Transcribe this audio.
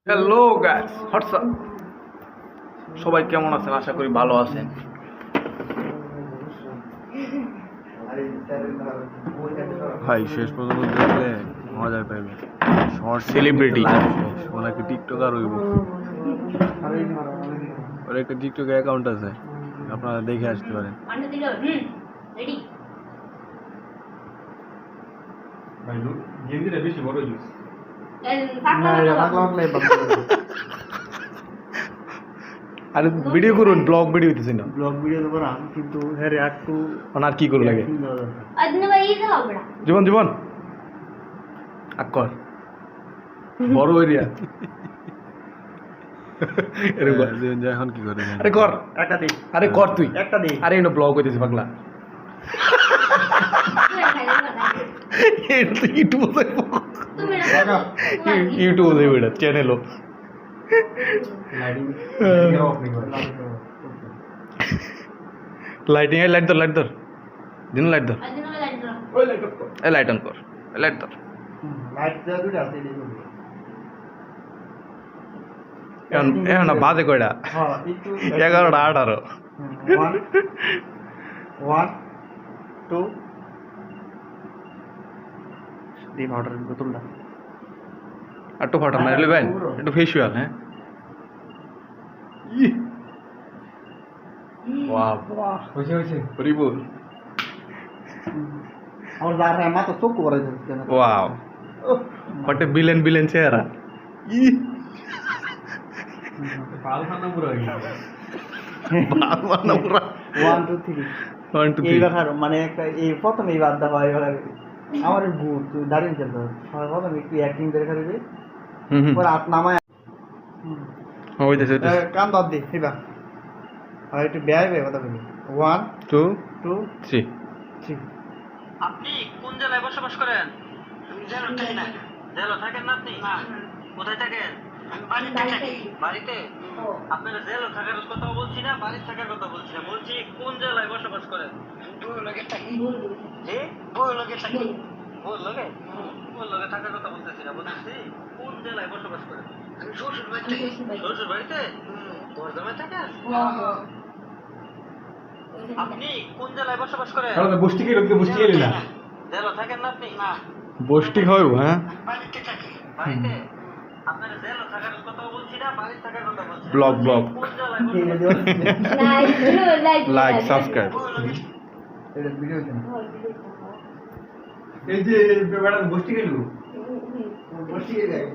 Hello guys, WhatsApp. সবাই কেমন আছেন? আশা করি ভালো আছেন। ভাই শেষ পর্যন্ত দেখলে মজা পাইবে। Short Celebrity। ওনাকে টিকটকার হইব। ওর একটা টিকটক অ্যাকাউন্ট আছে, আপনারা দেখে আসতে পারেন। আরে ভিডিও করুন, ব্লগ ভিডিও হইতেছে না। ব্লগ ভিডিও তো করাম, কিন্তু হ্যাঁ একটু আর কি করু লাগে? জীবন জীবন আকর বড় এরিয়া। এখন কি করে? আরে কর, একটা দে, আরে কর তুই একটা দে। আরে এনো ব্লগ হইতেছে পাগলা। এটা তো ইউটিউব যাইব, এটা চ্যানেল হোক। লাইটিং এ লাইট ধর, লাইট ধর, দিন লাইট ধর, এ লাইট অন কর, লাইট ধর। লাইট দেওয়া দুটো আছে এই জন্য। এখন না বাজে কয়টা? হ্যাঁ একটু 11টা 18। 1 2 দি পাউডার বোতলটা একটু ফটো মারলে ভাই, একটু ফেসিয়াল। হ্যাঁ, বাহ বাহ, হইছে হইছে। হরিবল। আমার দাঁড়া মাথা চোখ করে দিচ্ছে কেন? Wow, what a villain villain চেহারা। পালখানা পুরো হয়ে গেছে। 1 2 3 1 2 এই 3। ব্যাপার মানে একটা এই প্রথম এই বাদ দেওয়া হয় এবার আমার গুড তুই দাঁড়িয়ে খেলতে হবে প্রথম একটু অ্যাক্টিং দেখা দিবি পর হাত নামায় হইতেছে কান দাঁত দি এবার আর একটু ব্যয় কথা বলি 1 2 2 3। 3 আপনি কোন জেলায় বসবাস করেন? জেলা থাকি না। জেলা থাকেন না আপনি? না। কোথায় থাকেন? আমি বাড়িতে থাকি। বাড়িতে? আপনারা জেলা থাকার কথা বলছি না, বাড়িতে থাকার কথা বলছি না। বলছি কোন জেলায় বসবাস করেন? বউর লগে থাকি। জি? বউর লগে থাকি। বউর লগে? বউর লগে থাকার কথা বলতেছি না, বলতেছি কোন জেলায় বসবাস করেন? আমি শ্বশুর বাড়িতে থাকি। শ্বশুর বাড়িতে? ঘর জমায় থাকেন? আপনি কোন জেলায় বসবাস করেন? বষ্টি কে লোকে বষ্টি এলি না, জেলা থাকেন না আপনি? না। বষ্টি হয়। হ্যাঁ, বাড়িতে থাকি। বাড়িতে? আপনারা জেলা থাকার কথা বলছি না, বাড়িতে থাকার কথা বলছি না। ব্লগ ব্লগ কোন জেলায় বসবাস করেন? Like subscribe. এটা ভিডিও দেন এই যে বেটা বষ্টি গেল, বসিয়ে দেয়